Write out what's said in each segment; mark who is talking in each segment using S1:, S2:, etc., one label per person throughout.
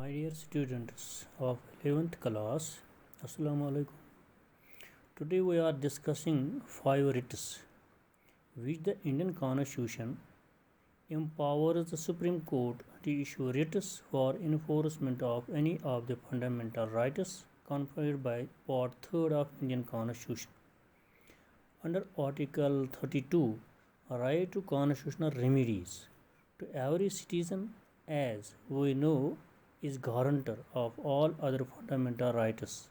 S1: My dear students of 11th class, Assalamu alaikum. Today we are discussing 5 writs which the Indian Constitution empowers the Supreme Court to issue writs for enforcement of any of the fundamental rights conferred by Part 3rd of Indian Constitution. Under Article 32, right to constitutional remedies to every citizen, as we know, is guarantor of all other fundamental rights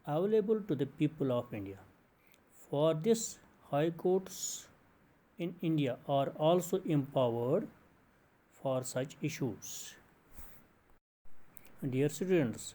S1: available to the people of India. For this, high courts in India are also empowered for such issues. Dear students,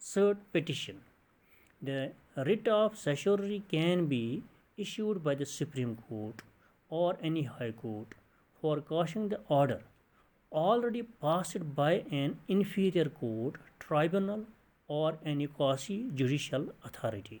S1: cert petition. The writ of certiorari can be issued by the Supreme Court or any High Court for quashing the order already passed by an inferior court, tribunal or any quasi judicial authority.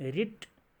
S1: writ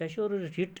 S1: certiorari writ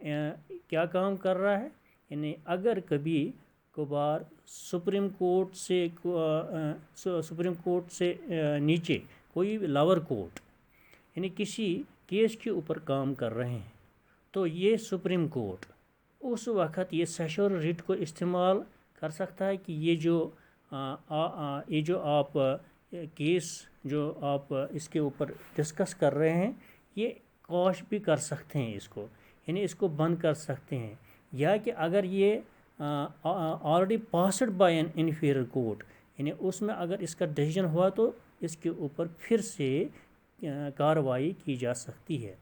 S1: کیا کام کر رہا ہے؟ یعنی اگر کبھی کبھار supreme court سے نیچے کوئی لاور کورٹ یعنی کسی کیس کے اوپر کام کر رہے ہیں تو یہ سپریم کورٹ اس وقت یہ سیشور ریٹ کو استعمال کر سکتا ہے کہ یہ جو آپ کیس جو آپ اس کے اوپر ڈسکس کر رہے ہیں یہ قاش بھی کر سکتے ہیں اس کو، یعنی اس کو بند کر سکتے ہیں، یا کہ اگر یہ already passed by an inferior court یعنی اس میں اگر اس کا ڈیسیجن ہوا تو اس کے اوپر پھر سے کارروائی کی جا سکتی ہے۔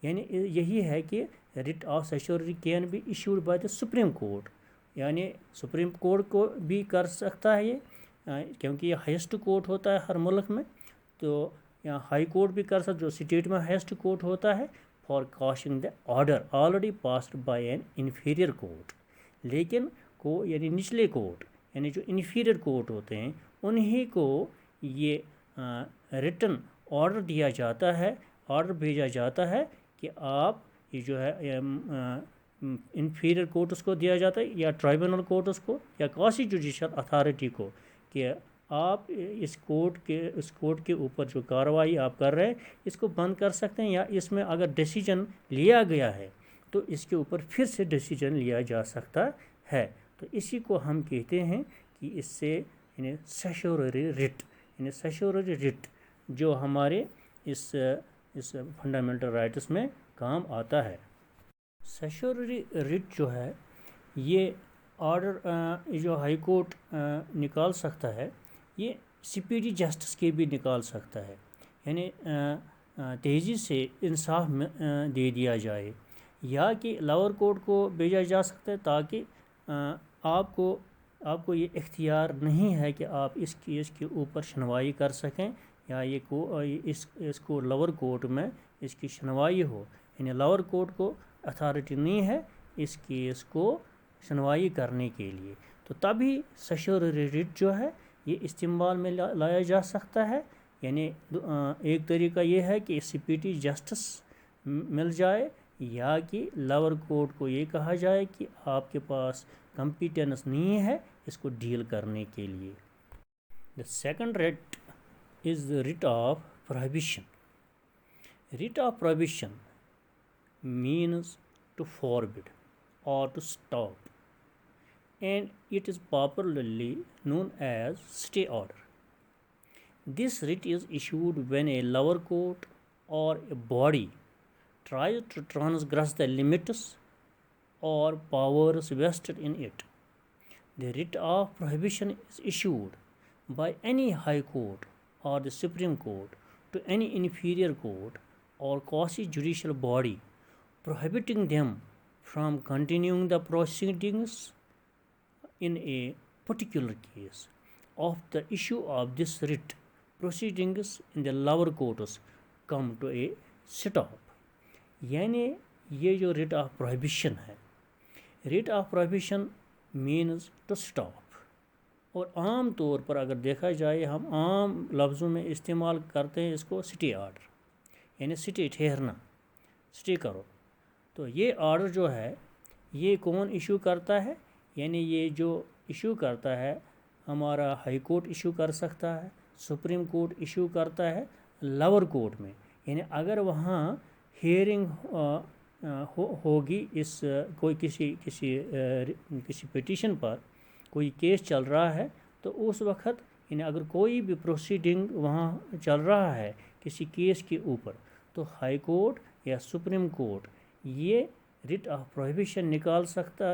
S1: یعنی یہی ہے کہ writ of certiorari can be issued by the Supreme Court, یعنی سپریم کورٹ کو بھی کر سکتا ہے یہ، کیونکہ یہ ہائیسٹ کورٹ ہوتا ہے ہر ملک میں، تو یہاں ہائی کورٹ بھی کر سکتا جو اسٹیٹ میں ہائیسٹ کورٹ ہوتا ہے for quashing the order already passed by an inferior court. لیکن یعنی نچلے کورٹ یعنی جو انفیریئر کورٹ ہوتے ہیں انہی کو یہ ریٹن آرڈر دیا جاتا ہے، آرڈر بھیجا جاتا ہے کہ آپ یہ جو ہے انفیریئر کورٹس کو دیا جاتا ہے یا ٹرائبونل کورٹس کو یا کواسی جوڈیشل اتھارٹی کو کہ آپ اس کورٹ کے اوپر جو کارروائی آپ کر رہے ہیں اس کو بند کر سکتے ہیں، یا اس میں اگر ڈیسیجن لیا گیا ہے تو اس کے اوپر پھر سے ڈیسیجن لیا جا سکتا ہے۔ تو اسی کو ہم کہتے ہیں کہ اس سے یعنی سیشورری ریٹ، یعنی سیشورری ریٹ جو ہمارے اس فنڈامنٹل رائٹس میں کام آتا ہے۔ سیشورری ریٹ جو ہے یہ آرڈر جو ہائی کورٹ نکال سکتا ہے یہ سپیڈی جسٹس کے بھی نکال سکتا ہے، یعنی تیزی سے انصاف دے دیا جائے، یا کہ لاور کورٹ کو بھیجا جا سکتا ہے تاکہ آپ کو یہ اختیار نہیں ہے کہ آپ اس کیس کے اوپر سنوائی کر سکیں، یا اس کو لاور کورٹ میں اس کی سنوائی ہو، یعنی لاور کورٹ کو اتھارٹی نہیں ہے اس کیس کو سنوائی کرنے کے لیے، تو تبھی سیشورری ریٹ جو ہے یہ استعمال میں لایا جا سکتا ہے۔ یعنی ایک طریقہ یہ ہے کہ سپیڈی جسٹس مل جائے، یا کہ لاور کورٹ کو یہ کہا جائے کہ آپ کے پاس کمپیٹنس نہیں ہے اس کو ڈیل کرنے کے لیے۔ The second writ is the writ of prohibition. Writ of prohibition means to forbid or to stop, and it is popularly known as stay order. This writ is issued when a lower court or a body tries to transgress the limits or powers vested in it. The writ of prohibition is issued by any high court or the Supreme Court to any inferior court or quasi-judicial body, prohibiting them from continuing the proceedings in a particular case. Of the issue of this writ, proceedings in the lower courts come to a stop. یعنی یہ جو rate of prohibition ہے، rate of prohibition means to stop, اور عام طور پر اگر دیکھا جائے ہم عام لفظوں میں استعمال کرتے ہیں اس کو سٹے آرڈر، یعنی سٹے ٹھہرنا، سٹے کرو۔ تو یہ آرڈر جو ہے یہ کون ایشو کرتا ہے؟ یعنی یہ جو ایشو کرتا ہے ہمارا ہائی کورٹ ایشو کر سکتا ہے، سپریم کورٹ ایشو کرتا ہے لاور کورٹ میں، یعنی اگر وہاں ہیئرنگ ہوگی کوئی کسی پٹیشن پر کوئی کیس چل رہا ہے تو اس وقت یعنی اگر کوئی بھی پروسیڈنگ وہاں چل رہا ہے کسی کیس کے اوپر تو ہائی کورٹ یا سپریم کورٹ یہ ریٹ آف پروہیبیشن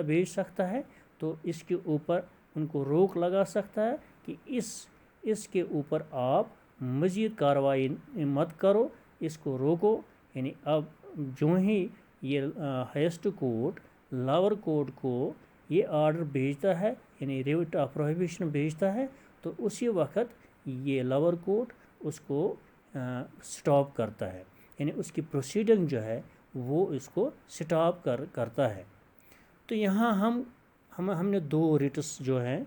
S1: بھیج سکتا ہے، تو اس کے اوپر ان کو روک لگا سکتا ہے کہ اس کے اوپر آپ مزید کارروائی مت کرو، اس کو روکو۔ یعنی اب جو ہی یہ ہائیسٹ کورٹ لاور کورٹ کو یہ آرڈر بھیجتا ہے، یعنی ریٹ آف پروہیبیشن بھیجتا ہے، تو اسی وقت یہ لاور کورٹ اس کو سٹاپ کرتا ہے، یعنی اس کی پروسیڈنگ جو ہے وہ اس کو سٹاپ کرتا ہے۔ تو یہاں ہم نے دو ریٹس جو ہیں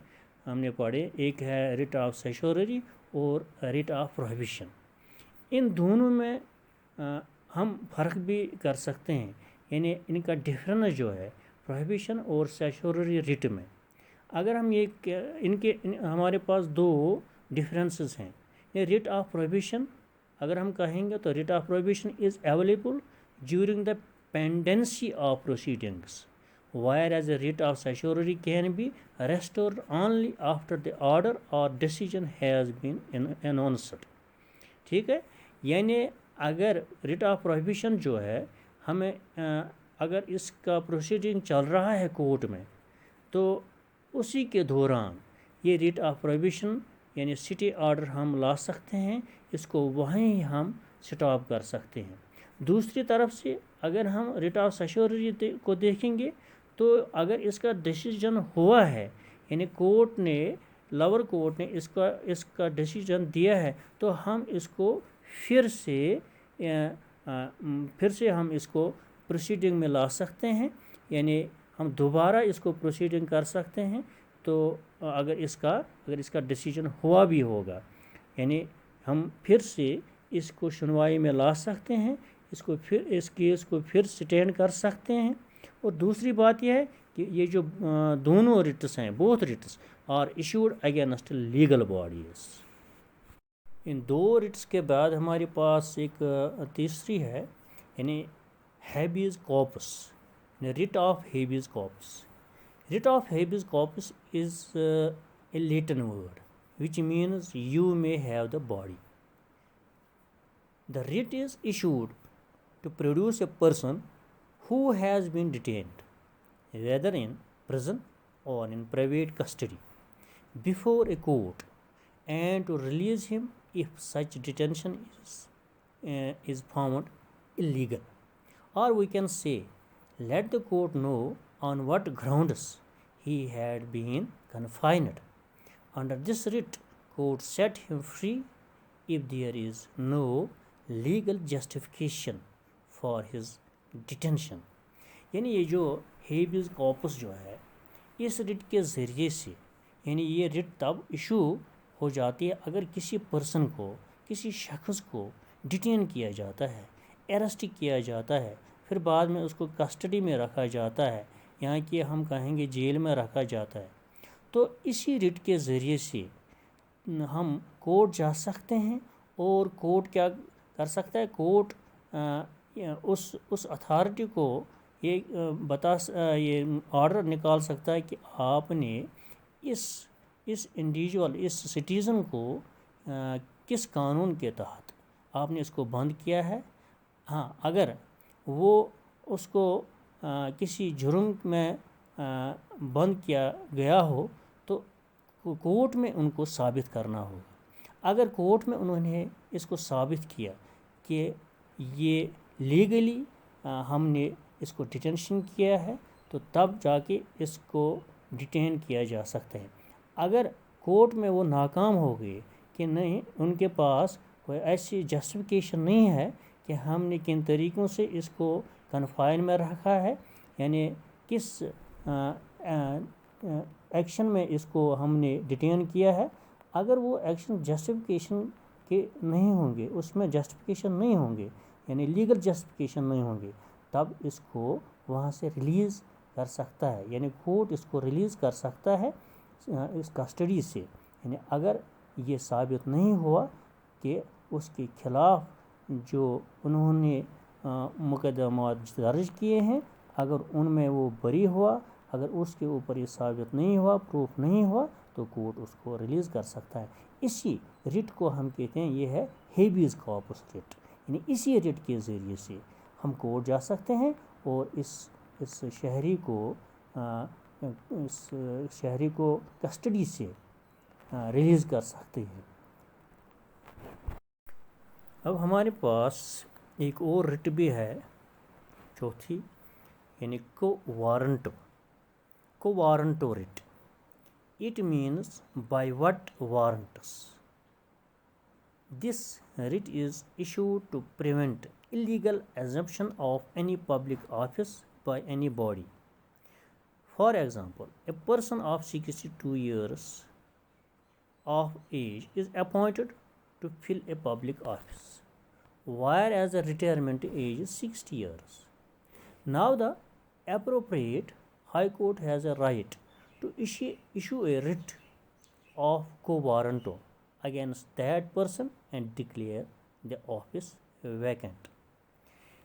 S1: ہم نے پڑھے، ایک ہے ریٹ آف سیشورری اور ریٹ آف پروہیبیشن۔ ان دونوں میں ہم فرق بھی کر سکتے ہیں، یعنی ان کا ڈفرینس جو ہے پروہیبیشن اور اسٹیچوٹری ریٹ میں. اگر ہم یہ ہمارے پاس دو ڈفرینسز ہیں. یہ ریٹ آف پروہیبیشن اگر ہم کہیں گے تو rate of prohibition is available during the pendency of proceedings whereas a writ of certiorari can be restored only after the order or decision has been announced. ٹھیک ہے. یعنی اگر ریٹ آف پروہیبیشن جو ہے ہمیں اگر اس کا پروسیڈنگ چل رہا ہے کورٹ میں تو اسی کے دوران یہ ریٹ آف پروہیبیشن یعنی سٹے آرڈر ہم لا سکتے ہیں, اس کو وہیں ہم سٹاپ کر سکتے ہیں. دوسری طرف سے اگر ہم ریٹ آف سیشورری کو دیکھیں گے تو اگر اس کا ڈیسیجن ہوا ہے یعنی کورٹ نے لور کورٹ نے اس کا ڈیسیجن دیا ہے تو ہم اس کو پھر سے ہم اس کو پروسیڈنگ میں لا سکتے ہیں. یعنی ہم دوبارہ اس کو پروسیڈنگ کر سکتے ہیں تو اگر اس کا ڈیسیجن ہوا بھی ہوگا یعنی ہم پھر سے اس کو سنوائی میں لا سکتے ہیں, اس کیس کو پھر سٹینڈ کر سکتے ہیں. اور دوسری بات یہ ہے کہ یہ جو دونوں ریٹس ہیں both writs are issued against legal bodies. ان دو ریٹس کے بعد ہمارے پاس ایک تیسری ہے یعنی habeas corpus, writ of habeas corpus. Writ of habeas corpus is a Latin word which means you may have the body. The writ is issued to produce a person who has been detained, whether in prison or in private custody, before a court, and to release him if such detention is found illegal. Or we can say, let the court know on what grounds he had been confined. Under this writ, court set him free if there is no legal justification for his detention. یعنی یہ جو ہیبیز corps جو ہے اس rate کے ذریعے سے یعنی یہ ریٹ تب ایشو ہو جاتی ہے اگر کسی پرسن کو کسی شخص کو ڈیٹین کیا جاتا ہے, اریسٹ کیا جاتا ہے, پھر بعد میں اس کو کسٹڈی میں رکھا جاتا ہے, یہاں کہ ہم کہیں گے جیل میں رکھا جاتا ہے. تو اسی ریٹ کے ذریعے سے ہم کورٹ جا سکتے ہیں اور کورٹ کیا کر سکتا ہے, کورٹ اس اتھارٹی کو یہ آرڈر نکال سکتا ہے کہ آپ نے اس انڈیویجول اس سٹیزن کو کس قانون کے تحت آپ نے اس کو بند کیا ہے. ہاں اگر وہ اس کو کسی جرم میں بند کیا گیا ہو تو کورٹ میں ان کو ثابت کرنا ہوگا. اگر کورٹ میں انہوں نے اس کو ثابت کیا کہ یہ لیگلی ہم نے اس کو ڈیٹینشن کیا ہے تو تب جا کے اس کو ڈیٹین کیا جا سکتا ہے. اگر کورٹ میں وہ ناکام ہو گئے کہ نہیں ان کے پاس کوئی ایسی جسٹیفیکیشن نہیں ہے کہ ہم نے کن طریقوں سے اس کو کنفائن میں رکھا ہے یعنی کس ایکشن میں اس کو ہم نے ڈیٹین کیا ہے, اگر وہ ایکشن جسٹیفیکیشن کے نہیں ہوں گے, اس میں جسٹیفیکیشن نہیں ہوں گے یعنی لیگل جسٹیفیکیشن نہیں ہوں گے, تب اس کو وہاں سے ریلیز کر سکتا ہے یعنی کورٹ اس کو ریلیز کر سکتا ہے اس کسٹڈی سے. یعنی اگر یہ ثابت نہیں ہوا کہ اس کے خلاف جو انہوں نے مقدمات درج کیے ہیں اگر ان میں وہ بری ہوا, اگر اس کے اوپر یہ ثابت نہیں ہوا, پروف نہیں ہوا, تو کورٹ اس کو ریلیز کر سکتا ہے. اسی ریٹ کو ہم کہتے ہیں یہ ہے ہیبیز کارپس ریٹ. یعنی اسی ریٹ کے ذریعے سے ہم کورٹ جا سکتے ہیں اور اس شہری کو کسٹڈی سے ریلیز کر سکتے ہیں. اب ہمارے پاس ایک اور ریٹ بھی ہے چوتھی یعنی کو وارنٹو rate. It means by what warrants. This writ is issued to prevent illegal assumption of any public office by anybody. For example, a person of 62 years of age is appointed to fill a public office, whereas the retirement age is 60 years. Now the appropriate High Court has a right to issue a writ of quo warranto against that person and declare the office vacant.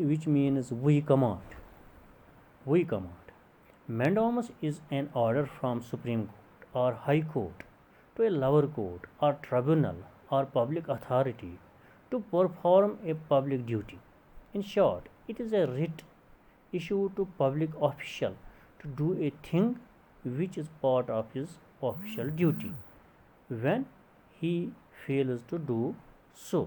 S1: which means we command. Mandamus is an order from Supreme Court or High Court to a lower court or tribunal or public authority to perform a public duty. In short, it is a writ issued to public official to do a thing which is part of his official duty when he fails to do so.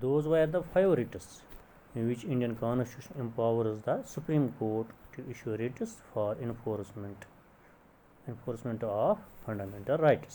S1: Those were the 5 writs which Indian Constitution empowers the Supreme Court to issue writs for enforcement of fundamental rights.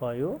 S1: 5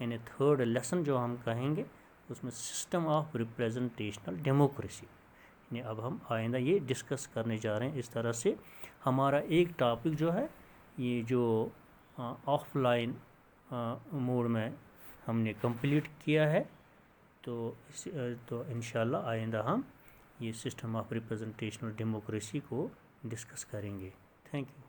S1: یعنی third lesson جو ہم کہیں گے اس میں system of ریپریزنٹیشنل democracy, یعنی اب ہم آئندہ یہ ڈسکس کرنے جا رہے ہیں۔ اس طرح سے ہمارا ایک ٹاپک جو ہے یہ جو آف لائن موڈ میں ہم نے کمپلیٹ کیا ہے، تو انشاءاللہ آئندہ ہم یہ سسٹم آف ریپریزنٹیشنل ڈیموکریسی کو ڈسکس کریں گے۔ Thank you.